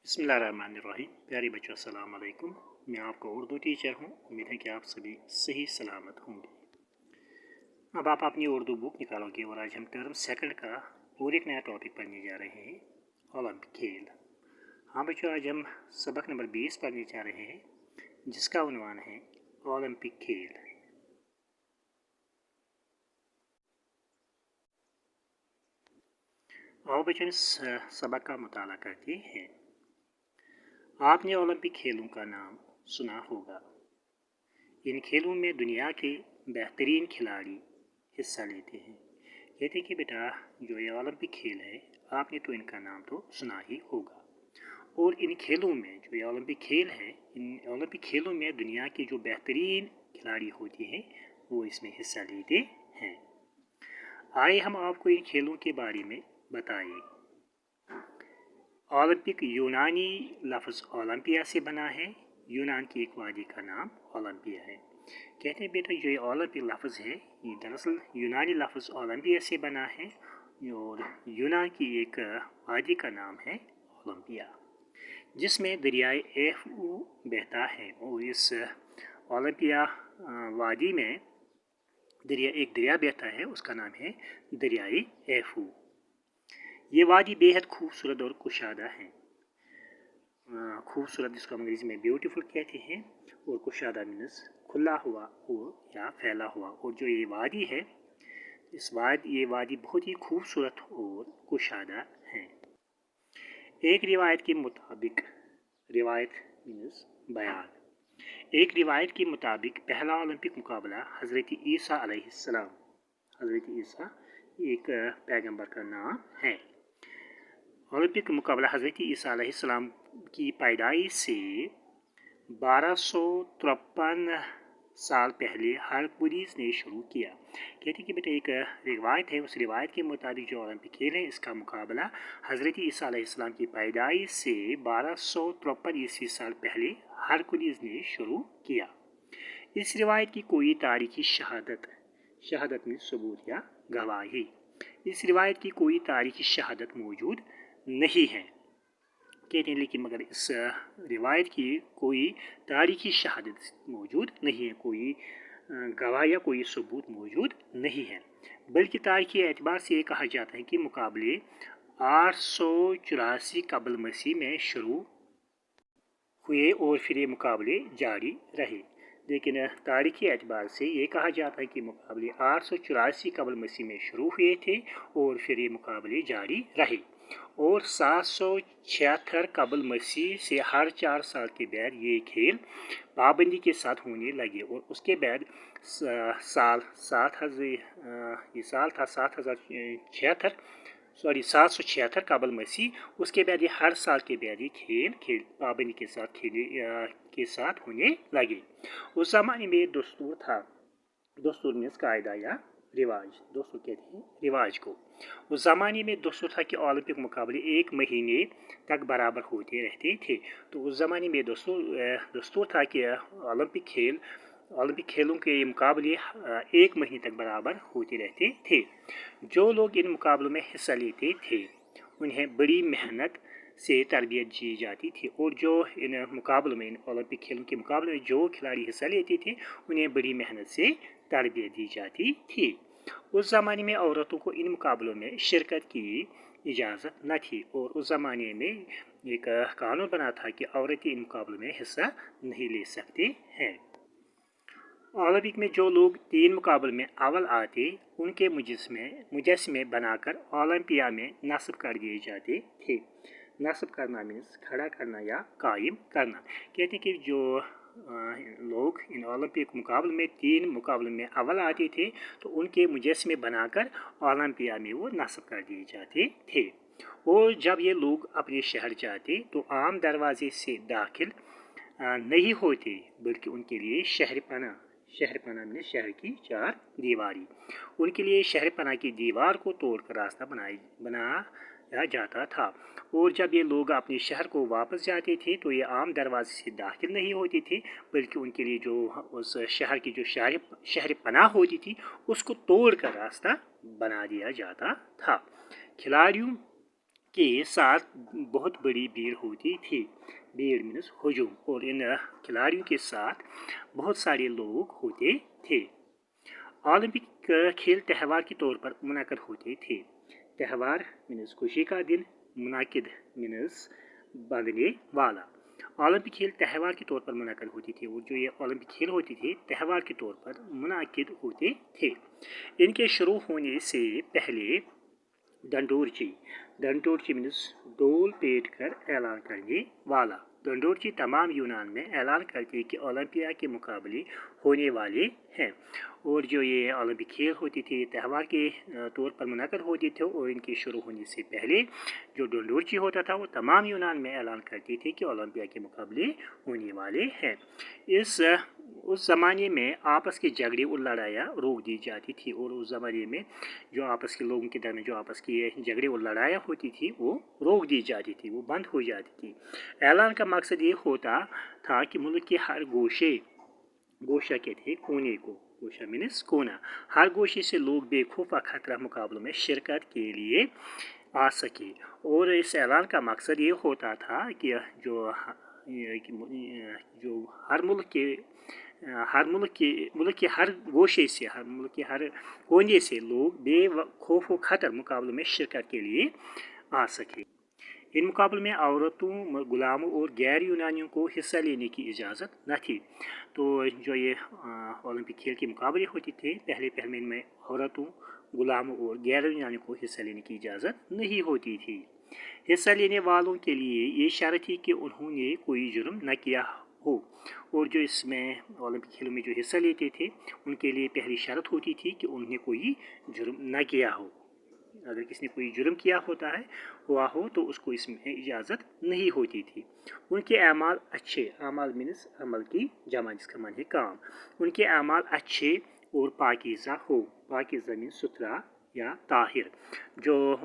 बिस्मिल्लाहिर्रहमानिर्रहीम। प्यारे बच्चों अस्सलाम वालेकुम। मैं आपका उर्दू टीचर हूँ। उम्मीद है कि आप सभी सही सलामत होंगे। अब आप अपनी उर्दू बुक निकालोगे और आज हम टर्म सेकंड का और एक नया टॉपिक पढ़ने जा रहे हैं, ओलंपिक खेल। हाँ बच्चों, आज हम सबक नंबर 20 पढ़ने जा रहे हैं, जिसका उन्वान है ओलंपिक खेल। आओ बच्चों, इस सबक का मुताला करते हैं। आपने ओलंपिक खेलों का नाम सुना होगा। इन खेलों में दुनिया के बेहतरीन खिलाड़ी हिस्सा लेते हैं। कहते कि बेटा, जो ये ओलंपिक खेल है, आपने तो इनका नाम तो सुना ही होगा। और इन खेलों में, जो ये ओलंपिक खेल है, इन ओलंपिक खेलों में दुनिया के जो बेहतरीन खिलाड़ी होते हैं वो इसमें हिस्सा लेते हैं। आइए हम आपको इन खेलों के बारे में बताएं। ओलंपिक यूनानी लफ्ज़ ओलंपिया से बना है। यूनान की एक वादी का नाम ओलंपिया है। कहते हैं बेटा, जो ये ओलंपिक लफ्ज़ है, ये दरअसल यूनानी लफ्ज़ ओलंपिया से बना है और यूनान की एक वादी का नाम है ओलंपिया, जिसमें दरियाए एफू बहता है। और इस ओलंपिया वादी में एक दरिया बहता है, उसका नाम है दरियाए एफू। ये वादी बेहद खूबसूरत और कुशादा है। खूबसूरत जिसको हम अंग्रेजी में ब्यूटीफुल कहते हैं, और कुशादा मीन्स खुला हुआ हो या फैला हुआ। और जो ये वादी है, ये वादी बहुत ही खूबसूरत और कुशादा है। एक रिवायत के मुताबिक, रिवायत मीन्स बयान, एक रिवायत के मुताबिक पहला ओलंपिक मुकाबला हज़रत ईसा अलैहिस्सलाम, हज़रत ईसा एक पैगंबर का नाम है। ओलंपिक मुकाबला हज़रत ईसा अलैहिस्सलाम की पैदाइश से 1253 साल पहले हरकुलिस ने शुरू किया। कहते कि बेटा, एक रिवायत है, उस रिवायत के मुताबिक जो ओलंपिक खेल है, इसका मुकाबला हज़रत ईसा अलैहिस्सलाम की पैदाइश से 1253 ईस्वी साल पहले हरकुलिस ने शुरू किया। इस रिवायत की कोई तारीखी शहादत में सबूत या गवाही, इस रिवायत की कोई तारीखी शहादत मौजूद नहीं है। कहते हैं लेकिन मगर इस रिवायत की कोई तारीखी शहादत मौजूद नहीं है, कोई गवाह या कोई सबूत मौजूद नहीं है। बल्कि तारीखी एतबार से ये कहा जाता है कि मुकाबले 884 कबल मसीह में शुरू हुए और फिर ये मुकाबले जारी रहे। लेकिन तारीखी एतबार से ये कहा जाता है कि मुकाबले 884 कबल मसीह में शुरू हुए थे और फिर ये मुकाबले जारी रहे। और 776 कबल मसीह से हर 4 साल के बाद ये खेल पाबंदी के साथ होने लगे। और उसके बाद साल 776 कबल मसीह, उसके बाद ये हर साल के बाद ये खेल पाबंदी के साथ होने लगे। उस ज़माने में दस्तूर था, दस्तूर मीन्स कायदा या रिवाज, दस्तूर कहते हैं रिवाज को। उस ज़माने में दस्तूर था कि ओलंपिक मुकाबले 1 महीने तक बराबर होते रहते थे। तो उस ज़माने में दस्तूर था कि ओलंपिक खेलों के मुकाबले 1 महीने तक बराबर होते रहते थे। जो लोग इन मुकाबलों में हिस्सा लेते थे उन्हें बड़ी मेहनत से तरबियत दी जाती थी। और जो इन मुकाबलों में, इन ओलंपिक खेलों के मुकाबलों में जो खिलाड़ी हिस्सा लेते थे उन्हें बड़ी मेहनत से तरबियत दी जाती थी। उस ज़माने में औरतों को इन मुकाबलों में शिरकत की इजाज़त न थी। और उस ज़माने में एक कानून बना था कि औरतें इन मुकाबलों में हिस्सा नहीं ले सकते हैं। ओलंपिक में जो लोग 3 मुकाबले में अव्वल आते, उनके मुजस्मे बनाकर ओलंपिया में नस्ब कर दिए जाते थे। नस्ब करना मीन्स खड़ा करना या कायम करना। कहते हैं कि जो लोग इन ओलंपिक मुकाबले में 3 मुकाबले में अव्वल आते थे, तो उनके मुजस्मे बनाकर ओलंपिया में वो नस्ब कर दिए जाते थे। और जब ये लोग अपने शहर जाते तो आम दरवाजे से दाखिल नहीं होते, बल्कि उनके लिए शहरपना में शहर की 4 दीवारी, उनके लिए शहरपना की दीवार को तोड़कर रास्ता बनाया जाता था। और जब ये लोग अपने शहर को वापस जाते थे तो ये आम दरवाजे से दाखिल नहीं होते थे, बल्कि उनके लिए जो उस शहर की जो शहरपना होती थी उसको तोड़कर रास्ता बना दिया जाता था। खिलाड़ियों के साथ बहुत बड़ी भीड़ होती थी। भीड़ मीन्स हजूम, और इन खिलाड़ियों के साथ बहुत सारे लोग होते थे। ओलंपिक खेल त्यौहार के तौर पर मुनाकिद होते थे। त्यौहार मीन्स खुशी का दिन, मुनाकिद मीन्स बांधने वाला। ओलंपिक खेल त्यौहार के तौर पर मुनाकिद होती थी, और जो ये ओलंपिक खेल होते थे त्यौहार के तौर पर मुनाकिद होते थे। इनके शुरू होने से पहले डंडोरची मीन्स डोल पीट कर ऐलान करने वाला। डंडोरची तमाम यूनान में ऐलान करते कि ओलंपिया के मुकाबले होने वाले हैं, और जो ये ओलंपिक खेल होती थी त्यौहार के तौर पर मुनाकिद होते थे, और इनके शुरू होने से पहले जो डंडोरची होता था वो तमाम यूनान में ऐलान करते थे कि ओलंपिया के मुकाबले होने वाले हैं। उस ज़माने में आपस के झगड़े और लड़ाइयाँ रोक दी जाती थी, और उस ज़माने में जो आपस के लोगों के दरमियान जो आपस की झगड़े और लड़ाइयाँ होती थी वो रोक दी जाती थी, वो बंद हो जाती थी। ऐलान का मकसद ये होता था कि मुल्क के हर गोशा कहते हैं कोने को, गोशा मीन्स कोना, हर गोशे से लोग बेखौफा खतरा मुकाबलों में शिरकत के लिए आ सके। और इस ऐलान का मकसद ये होता था कि जो मुल्क के हर गोशे से, मुल्क के हर कोने से लोग बेखौफ खतर मुकाबलों में शिरकत के लिए आ सके। इन मुकाबलों में औरतों, गुलामों और गैर यूनानियों को हिस्सा लेने की इजाज़त न थी। तो जो ये ओलंपिक खेल के मुकाबले होते थे पहले में इनमें औरतों, गुलामों और गैर यूनानियों को हिस्सा लेने की इजाज़त नहीं होती थी। हिस्सा लेने वालों के लिए ये शर्त थी कि उन्होंने कोई जुर्म न किया हो, और जो इसमें ओलंपिक खेलों में जो हिस्सा लेते थे उनके लिए पहली शर्त होती थी कि उन्होंने कोई जुर्म न किया हो। अगर किसी ने कोई जुर्म किया हुआ हो तो उसको इसमें इजाज़त नहीं होती थी। उनके अमाल अच्छे, अमाल मीन्स अमल की जमा जिसका मान है काम, उनके अमाल अच्छे और पाकीज़ा हो। पाकीज़ा मीन्स सुथरा या ताहिर। जो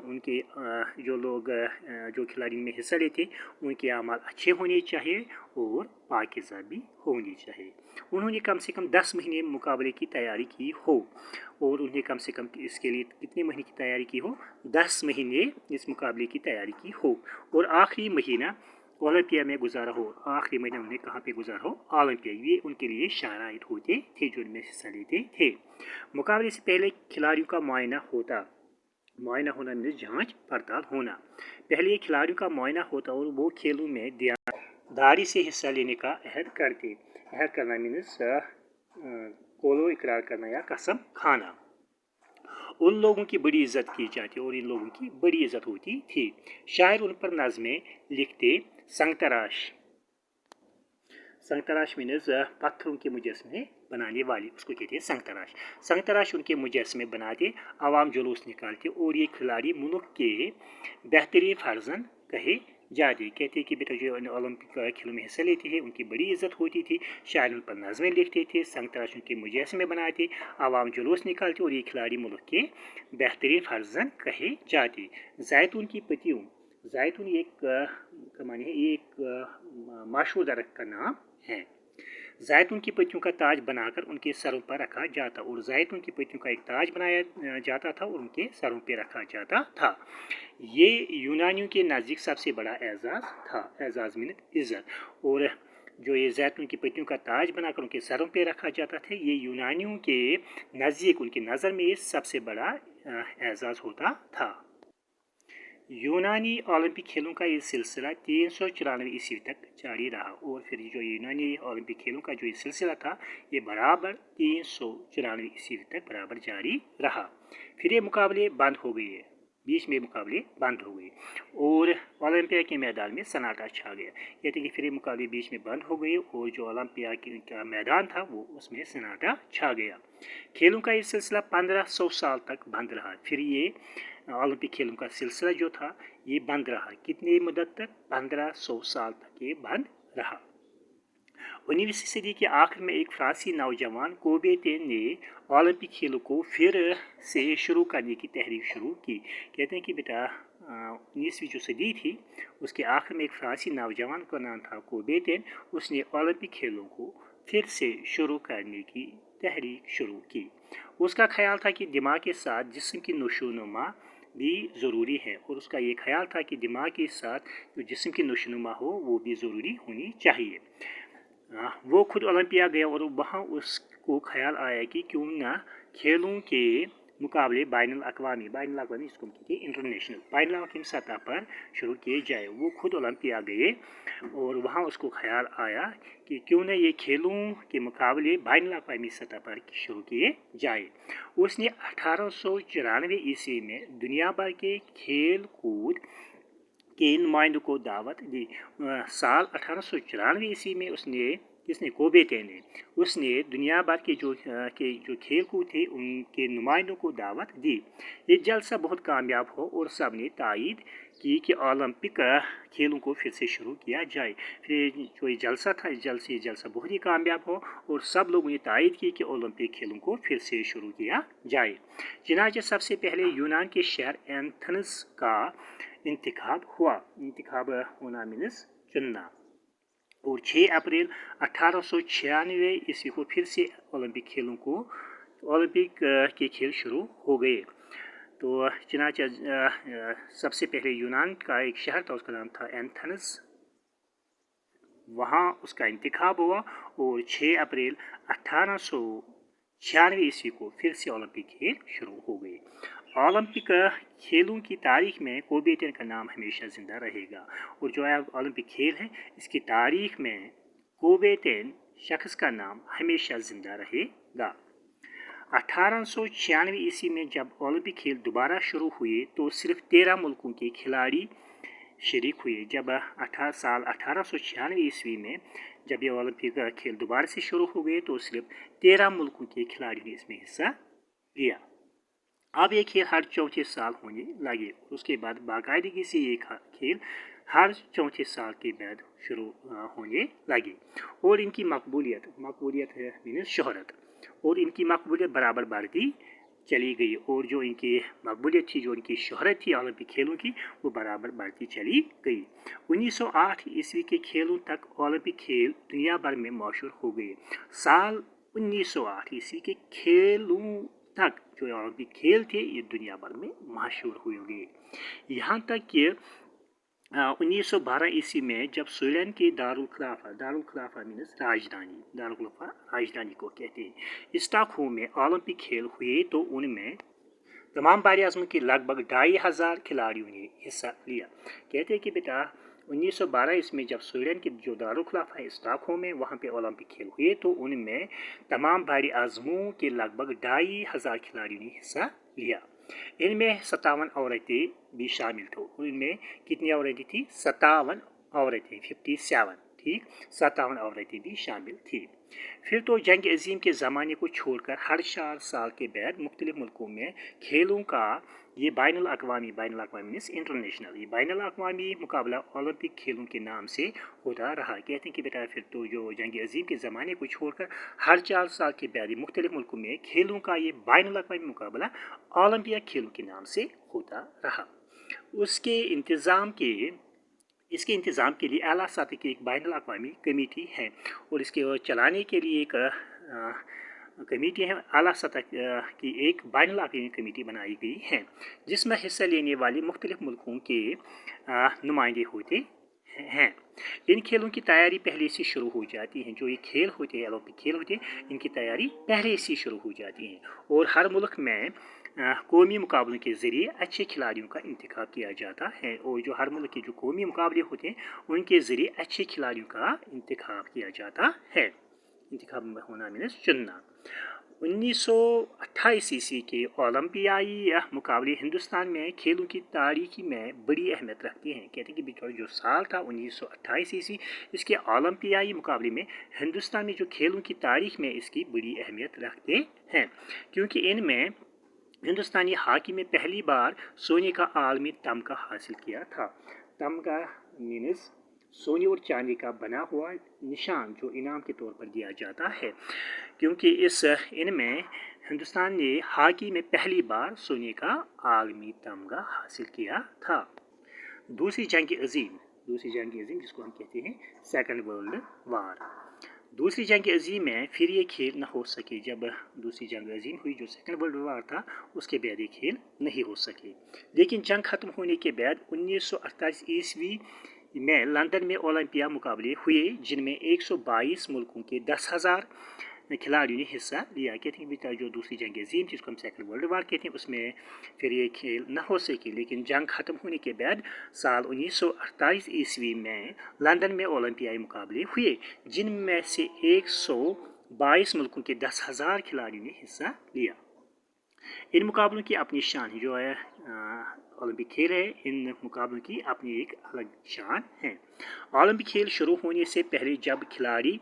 खिलाड़ी में हिस्सा लेते उनके अमाल अच्छे होने चाहिए और पाकीज़ा भी होनी चाहिए। उन्होंने कम से कम 10 महीने मुकाबले की तैयारी की हो, और उन्हें कम से कम इसके लिए कितने महीने की तैयारी की हो, 10 महीने इस मुकाबले की तैयारी की हो, और आखिरी महीना ओलंपिया में गुजारा हो। आखिरी महीना उन्हें कहाँ पे गुजारा हो, ओलंपिया। ये उनके लिए शराइत होते थे जो उनमें हिस्सा लेते थे। मुकाबले से पहले खिलाड़ियों का मुआयना होना मीन्स जांच पड़ताल होना। पहले खिलाड़ियों का मुआयना होता और वो खेलों में दारी से हिस्सा लेने का अहद करना मीन्स कोलो इकरार करना या कसम खाना। उन लोगों की बड़ी इज्जत की जाती और इन लोगों की बड़ी इज्जत होती थी। शायर उन पर नज़में लिखते। संगतराश मीन्स पत्थरों के मुजस्मे बनाने वाली, उसको कहते हैं संगतराश उनके मुजस्मे बनाते, आवाम जुलूस निकालते, और ये खिलाड़ी मुल्क के बेहतरीन फर्जन कहे जाते। कहते कि बेटा जो ओलंपिक खेलों में हिस्सा लेते हैं उनकी बड़ी इज्जत होती थी। शायर उन पर नज़में लिखते थे, संगतराश उनके मुजस्मे बनाते, आवाम जुलूस निकालते, और ये खिलाड़ी मुल्क के बेहतरीन फर्जन कहे जाते। जैतून की पत्तियों, जैतून एक मशहूर दरख्त का नाम है। जैतून की पत्तियों का ताज बनाकर उनके सरों पर रखा जाता, और जैतून की पत्तियों का एक ताज बनाया जाता था और उनके सरों पर रखा जाता था। ये यूनानियों के नज़दीक सबसे बड़ा एजाज़ था। एजाज़ मीन इज़्ज़त। और जो ये जैतून की पत्तियों का ताज बनाकर उनके सरों पर रखा जाता था, ये यूनानियों के नज़दीक, उनकी नज़र में ये सबसे बड़ा एजाज़ होता था। यूनानी ओलंपिक खेलों का ये सिलसिला 394 ईस्वी तक जारी रहा, और फिर जो यूनानी ओलंपिक खेलों का जो ये सिलसिला था ये बराबर 394 ईस्वी तक बराबर जारी रहा। फिर ये मुकाबले बंद हो गए, बीच में मुकाबले बंद हो गए, और ओलंपिया के मैदान में सन्नाटा छा गया। कहते कि फिर ये मुकाबले बीच में बंद हो गए, और जो ओलंपिया का मैदान था वो उसमें सन्नाटा छा गया। खेलों का ये सिलसिला 1500 साल तक बंद रहा। फिर ये ओलंपिक खेलों का सिलसिला जो था ये बंद रहा। कितनी मुद्दत तक? 1500 साल तक ये बंद रहा। 19वीं सदी के आखिर में एक फ्रांसी नौजवान कोबेटेन ने ओलंपिक खेलों को फिर से शुरू करने की तहरीक शुरू की। कहते हैं कि बेटा 19वीं जो सदी थी उसके आखिर में एक फ्रांसी नौजवान का नाम था कोबेटेन, उसने ओलंपिक खेलों को फिर से शुरू करने की तहरीक शुरू की। उसका ख्याल था कि दिमाग के साथ जिस्म की नशोनुमा بھی ضروری ہے، اور اس کا یہ خیال تھا کہ دماغ کے ساتھ جو جسم کی نشوونما ہو وہ بھی ضروری ہونی چاہیے۔ وہ خود اولمپیا گیا اور وہاں اس کو خیال آیا کہ کیوں نہ کھیلوں کے مقابلے بین الاقوامی اس کو کہتے ہیں انٹرنیشنل، بین الاقوامی سطح پر شروع کیے جائے۔ وہ خود اولمپیا گئے اور وہاں اس کو خیال آیا کہ کیوں نہ یہ کھیلوں کے مقابلے بین الاقوامی سطح پر شروع کیے جائے۔ اس نے 1894 عیسوی میں دنیا بھر کے کھیل کود کے نمائندوں کو دعوت دی۔ سال 1894 عیسوی میں اس نے دنیا بھر کے جو کھیل کود تھے ان کے نمائندوں کو دعوت دی۔ یہ جلسہ بہت کامیاب ہو اور سب نے تائید کی کہ اولمپک کھیلوں کو پھر سے شروع کیا جائے۔ پھر جو یہ جلسہ تھا، یہ جلسہ بہت ہی کامیاب ہو اور سب لوگوں نے تائید کی کہ اولمپک کھیلوں کو پھر سے شروع کیا جائے۔ چنانچہ سب سے پہلے یونان کے شہر ایتھنز کا انتخاب ہوا۔ انتخاب ہونا مینس چننا، اور 6 اپریل 1896 عیسوی کو پھر سے اولمپک کے کھیل شروع ہو گئے۔ تو چنانچہ سب سے پہلے یونان کا ایک شہر تھا، اس کا نام تھا ایتھنز، وہاں اس کا انتخاب ہوا اور 6 اپریل 1896 عیسوی کو پھر سے اولمپک کھیل شروع ہو گئے۔ اولمپک کھیلوں کی تاریخ میں کوبیٹن کا نام ہمیشہ زندہ رہے گا، اور جو اولمپک کھیل ہے اس کی تاریخ میں کوبیٹن شخص کا نام ہمیشہ زندہ رہے گا۔ 1896 عیسوی میں جب اولمپک کھیل دوبارہ شروع ہوئے تو صرف 13 ملکوں کے کھلاڑی شریک ہوئے۔ جب سال 1896 عیسوی میں جب یہ اولمپک کھیل دوبارہ سے شروع ہو گئے تو صرف 13 ملکوں کے کھلاڑیوں نے اس میں حصہ لیا۔ اب یہ کھیل ہر 34 سال ہونے لگے، اس کے بعد باقاعدگی سے یہ کھیل ہر 34 سال کے بعد شروع ہونے لگے، اور ان کی مقبولیت مینس شہرت، اور ان کی مقبولیت برابر بڑھتی چلی گئی، اور جو ان کی مقبولیت تھی، جو ان کی شہرت تھی اولمپک کھیلوں کی، وہ برابر بڑھتی چلی گئی۔ 1908 عیسوی کے کھیلوں تک اولمپک کھیل دنیا بھر میں مشہور ہو گئے۔ سال 1908 عیسوی کے کھیلوں تک جو اولمپک کھیل تھے یہ دنیا بھر میں مشہور ہوئے گئے، یہاں تک کہ 1912 عیسوی میں جب سویڈن کے دارالخلافہ مینس راجدھانی کو کہتے ہیں، اسٹاک ہوم میں اولمپک کھیل ہوئے تو ان میں تمام بر اعظم کے لگ بھگ 2500 کھلاڑیوں نے حصہ لیا۔ کہتے ہیں کہ بیٹا 1912 عیسوی میں جب سویڈن کے جو دارالخلافہ ہے اسٹاک ہوم میں وہاں پہ اولمپک کھیل ہوئے تو ان میں تمام بر اعظموں کے لگ بھگ 2500 کھلاڑیوں نے حصہ لیا۔ ان میں 57 عورتیں بھی شامل تھیں، ان میں کتنی عورتیں تھیں؟ 57 عورتیں، 57، ٹھیک، 57 عورتیں بھی شامل تھیں۔ پھر تو جنگ عظیم کے زمانے کو چھوڑ کر ہر 4 سال کے بعد مختلف ملکوں میں کھیلوں کا یہ بین الاقوامی مینس انٹرنیشنل، یہ بین الاقوامی مقابلہ اولمپک کھیلوں کے نام سے ہوتا رہا۔ کہتے ہیں کہ بیٹا پھر تو جو جنگ عظیم کے زمانے کو چھوڑ کر ہر 4 سال کے بعد مختلف ملکوں میں کھیلوں کا یہ بین الاقوامی مقابلہ اولمپیا کھیلوں کے نام سے ہوتا رہا۔ اس کے انتظام کے لیے اعلیٰ سطح کی ایک بین الاقوامی کمیٹی ہے، اور اس کے چلانے کے لیے ایک کمیٹی ہے، اعلیٰ سطح کی ایک بین الاقوامی کمیٹی بنائی گئی ہے جس میں حصہ لینے والے مختلف ملکوں کے نمائندے ہوتے ہیں۔ ان کھیلوں کی تیاری پہلے سے شروع ہو جاتی ہے، جو یہ کھیل ہوتے ہیں اولمپک کھیل ہوتے ہیں ان کی تیاری پہلے سے شروع ہو جاتی ہے، اور ہر ملک میں قومی مقابلوں کے ذریعے اچھے کھلاڑیوں کا انتخاب کیا جاتا ہے، اور جو ہر ملک کے جو قومی مقابلے ہوتے ہیں ان کے ذریعے اچھے کھلاڑیوں کا انتخاب کیا جاتا ہے۔ انتخاب ہونا مینس چننا۔ 1928 عیسوی کے اولمپیائی مقابلے ہندوستان میں کھیلوں کی تاریخ میں بڑی اہمیت رکھتے ہیں۔ کہتے ہیں کہ جو سال تھا 1928 عیسوی، اس کے اولمپیائی مقابلے میں ہندوستان میں جو کھیلوں کی تاریخ میں اس کی بڑی اہمیت رکھتے ہیں، کیونکہ ان میں ہندوستانی ہاکی میں پہلی بار سونے کا عالمی تمغہ حاصل کیا تھا۔ تمغہ مینس سونے اور چاندی کا بنا ہوا نشان جو انعام کے طور پر دیا جاتا ہے، کیونکہ ان میں ہندوستان نے ہاکی میں پہلی بار سونے کا عالمی تمغہ حاصل کیا تھا۔ دوسری جنگ عظیم جس کو ہم کہتے ہیں سیکنڈ ورلڈ وار۔ दूसरी जंग अजीम में फिर ये खेल न हो सके। जब दूसरी जंग अजीम हुई, जो सेकंड वर्ल्ड वार था, उसके बाद ये खेल नहीं हो सके। लेकिन जंग ख़त्म होने के बाद 1948 ईस्वी में लंदन में ओलंपिया मुकाबले हुए, जिनमें 122 मुल्कों के 10,000 खिलाड़ियों ने हिस्सा लिया। कहते हैं जो दूसरी जंग अजीम जिसको हम सेकंड वर्ल्ड वार कहते हैं, उसमें फिर ये खेल न हो सके। लेकिन जंग ख़त्म होने के बाद साल 1948 ईस्वी में लंदन में ओलंपियाई मुकाबले हुए, जिनमें से 122 मुल्कों के 10,000 खिलाड़ियों ने हिस्सा लिया। इन मुकाबलों की अपनी शान है, जो है ओलंपिक खेल है, इन मुकाबलों की अपनी एक अलग शान है। ओलंपिक खेल शुरू होने से पहले जब खिलाड़ी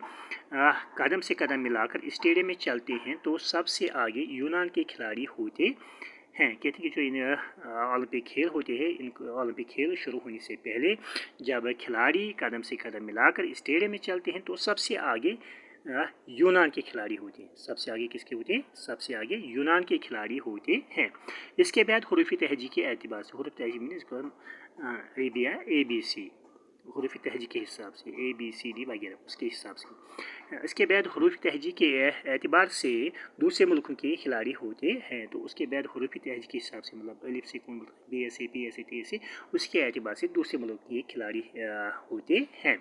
कदम से कदम मिलाकर स्टेडियम में चलते हैं, तो सबसे आगे यूनान के खिलाड़ी होते हैं। कहते हैं कि जो इन ओलंपिक खेल होते हैं, इन ओलंपिक खेल शुरू होने से पहले जब खिलाड़ी कदम से कदम मिलाकर स्टेडियम में चलते हैं, तो सबसे आगे यूनान के खिलाड़ी होते हैं। सबसे आगे किसके होते हैं? सबसे आगे यूनान के खिलाड़ी होते हैं। इसके बाद हुरूफ तहजी के एतबार से, हुरूफ तहजी मीन इसको अरेबिया ABC, हुरूफ तहजी के हिसाब से ABCD वगैरह, उसके हिसाब से। इसके बाद हुरूफ तहजी के एतबार से दूसरे मुल्कों के खिलाड़ी होते हैं। तो उसके बाद हुरूफ तहजी के हिसाब से, मतलब अलिफ से कौन BSA PSA TSA, उसके एतबार से दूसरे मुल्क के खिलाड़ी होते हैं।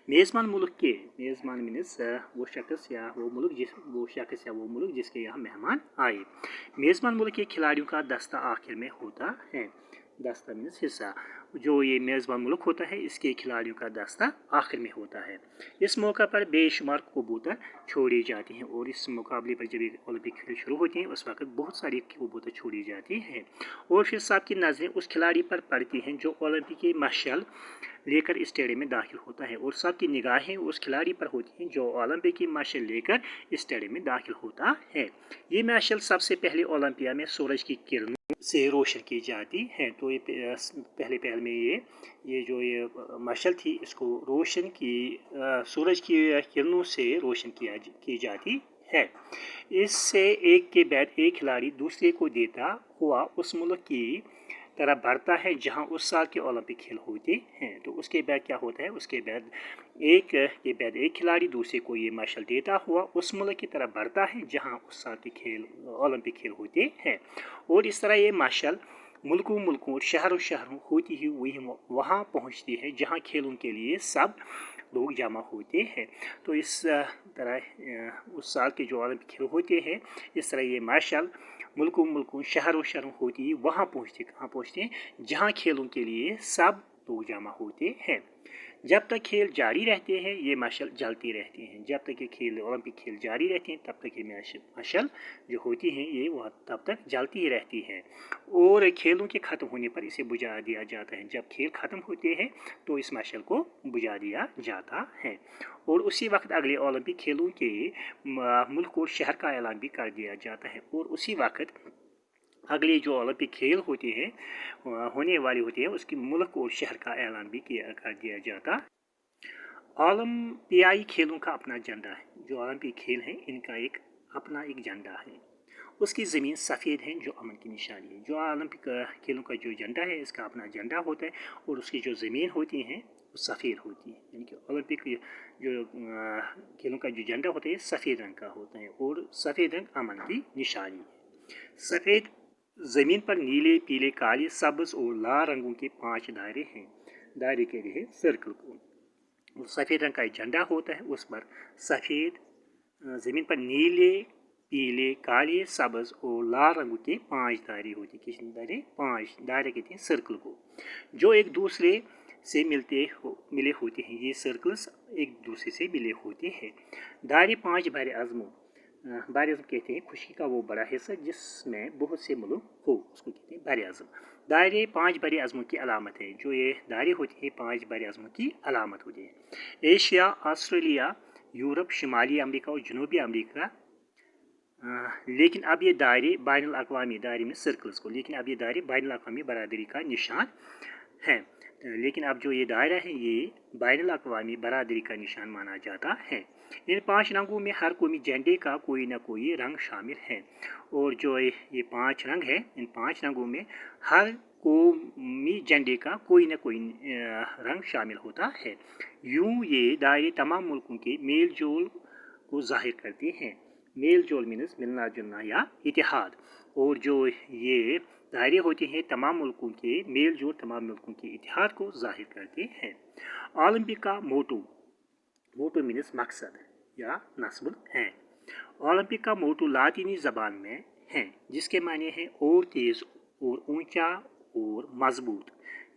मेज़बान मुल्क के, मेज़बान मीन्स वो शख्स या वो मुल्क जिसके यहाँ मेहमान आए। मेज़बान मुल्क के खिलाड़ियों का दस्ता आखिर में होता है। दस्ता मीन्स हिस्सा। जो ये मेज़बान मुल्क होता है, इसके खिलाड़ियों का दस्ता आखिर में होता है। इस मौका पर बेशुमार कबूतर छोड़ी जाती हैं, और इस मुकाबले पर जब ओलंपिक खेल शुरू होते हैं, उस वक्त बहुत सारी कबूतर छोड़ी जाती हैं, और फिर सबकी नज़रें उस खिलाड़ी पर पड़ती हैं जो ओलंपिक की मशाल लेकर स्टेडियम में दाखिल होता है, और सबकी निगाहें उस खिलाड़ी पर होती हैं जो ओलंपिक की मशाल लेकर स्टेडियम में दाखिल होता है। ये मशाल सबसे पहले ओलंपिया में सूरज की किरणों से रोशन की जाती है। तो ये पहले में ये जो ये मशाल थी, इसको रोशन की सूरज की किरणों से रोशन की जाती है। इससे एक के बाद एक खिलाड़ी दूसरे को देता हुआ उस मुल्क की तरफ बढ़ता है जहां उस साल के ओलंपिक खेल होते हैं। तो उसके बाद क्या होता है? उसके बाद एक खिलाड़ी दूसरे को ये मशाल देता हुआ उस मुल्क की तरफ बढ़ता है जहां उस साल के ओलंपिक खेल होते हैं, और इस तरह ये मशाल मुल्कों और शहरों होती हुई वहाँ पहुँचती है जहाँ खेलों के लिए सब लोग जमा होते हैं। तो इस तरह उस साल के जो ओलंपिक खेल होते हैं, इस तरह ये मशाल मुल्कों शहरों होती है वहाँ पहुँचते, कहाँ पहुँचते हैं? जहाँ खेलों के लिए सब लोग जमा होते हैं। जब तक खेल जारी रहते हैं, ये मशाल जलती रहती हैं। जब तक ये खेल ओलंपिक खेल जारी रहते हैं, तब तक ये मशाल जो होती हैं, ये वह तब तक जलती ही रहती है, और खेलों के ख़त्म होने पर इसे बुझा दिया जाता है। जब खेल ख़त्म होते हैं, तो इस मशाल को बुझा दिया जाता है, और उसी वक्त अगले ओलंपिक खेलों के मुल्क और शहर का ऐलान भी कर दिया जाता है, और उसी वक्त अगले जो ओलंपिक खेल होते हैं, होने वाले होते हैं, उसकी मुल्क और शहर का ऐलान भी कर दिया जाता। ओलंपियाई खेलों का अपना झंडा है। जो ओलंपिक खेल हैं, इनका एक अपना एक झंडा है। उसकी ज़मीन सफ़ेद है, जो अमन की निशानी है। जो ओलंपिक खेलों का जो झंडा है, इसका अपना झंडा होता है, और उसकी जो ज़मीन होती है वो सफ़ेद होती है। यानी कि ओलंपिक जो खेलों का जो झंडा होता है, सफ़ेद रंग का होता है, और सफ़ेद रंग अमन की निशानी है। सफ़ेद ज़मीन पर नीले, पीले, काले, सब्ज़ और लाल रंगों के 5 दायरे हैं। दायरे के लिए सर्कल को सफ़ेद रंग का एक झंडा होता है, उस पर सफ़ेद ज़मीन पर नीले, पीले, काले, सब्ज़ और लाल रंगों के 5 दायरे होते हैं। कितने दायरे? 5 दायरे कहते हैं सर्कल को, जो एक दूसरे से मिले होते हैं। ये सर्कल्स एक दूसरे से मिले होते हैं। दायरे 5 बर आज़मों, बर आज़म कहते हैं खुशी का वो बड़ा हिस्सा जिसमें बहुत से मुल्क हो, उसको कहते हैं बर आज़म। दायरे 5 बर आज़मों की अलामत है। जो ये दायरे होते हैं, 5 बर आज़मों की अलामत होती है। एशिया, ऑस्ट्रेलिया, यूरोप, शिमाली अमरीका और जनूबी अमरीका। लेकिन अब ये दायरे बैनुल अक़वामी दायरे में सर्कल्स को, लेकिन अब ये दायरे बैनुल अक़वामी बरादरी का निशान है। लेकिन अब जो ये दायरा है, ये बैनुल अक़वामी बरादरी का निशान माना जाता है। इन 5 रंगों में हर कौमी झंडे का कोई ना कोई रंग शामिल है, और जो ये 5 रंग है, इन 5 रंगों में हर कौमी झंडे का कोई न कोई रंग शामिल होता है। यूँ ये दायरे तमाम मुल्कों के मेल जोल को जाहिर करते हैं। मेल जोल मीन्स मिलना जुलना या इतिहाद, और जो ये दायरे होते हैं तमाम मुल्कों के मेल जोल, तमाम मुल्कों के इतिहाद को जाहिर करते हैं। ओलंपिक का मोटो मीन्स मकसद या नस्ब है। ओलंपिक का मोटो लातीनी ज़बान में है, जिसके माने हैं और तेज़ और ऊंचा और मजबूत,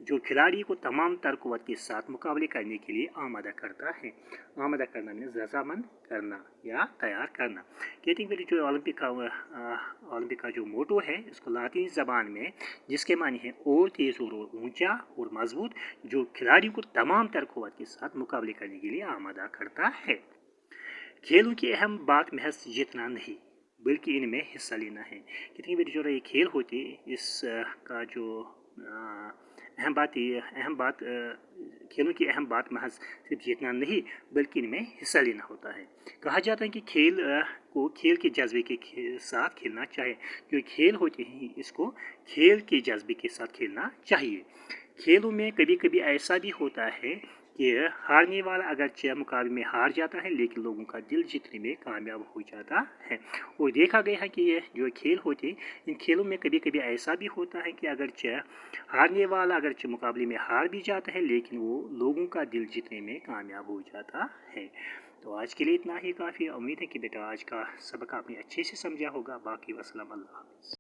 जो खिलाड़ी को तमाम तर क़ुव्वत के साथ मुकाबले करने के लिए आमादा करता है। आमादा करना मीन्स रजामंद करना या तैयार करना। कहते हैं कि जो ओलंपिक का जो मोटो है इसको लातीनी ज़बान में, जिसके माने हैं और तेज़ और ऊंचा और मजबूत, जो खिलाड़ी को तमाम तर क़ुव्वत के साथ मुकाबले करने के लिए आमादा करता है। खेलों की अहम बात महज जीतना नहीं बल्कि इनमें हिस्सा लेना है। कितनी बड़ी जो ये खेल होती है इसका जो अहम बात खेलों की अहम बात महज सिर्फ जीतना नहीं बल्कि इनमें हिस्सा लेना होता है। कहा जाता है कि खेल के जज्बे के साथ खेलना चाहिए। जो खेल होते हैं इसको खेल के जज्बे के साथ खेलना चाहिए। खेलों में कभी कभी ऐसा भी होता है कि हारने वाला अगरचे मुकाबले में हार जाता है लेकिन लोगों का दिल जीतने में कामयाब हो जाता है। और देखा गया है कि ये जो खेल होते हैं इन खेलों में कभी कभी ऐसा भी होता है कि अगरचे हारने वाला अगरचे मुकाबले में हार भी जाता है लेकिन वो लोगों का दिल जीतने में कामयाब हो जाता है। तो आज के लिए इतना ही काफ़ी। उम्मीद है कि बेटा आज का सबक आपने अच्छे से समझा होगा। बाकी वस्सलाम, अल्लाह हाफ़िज़।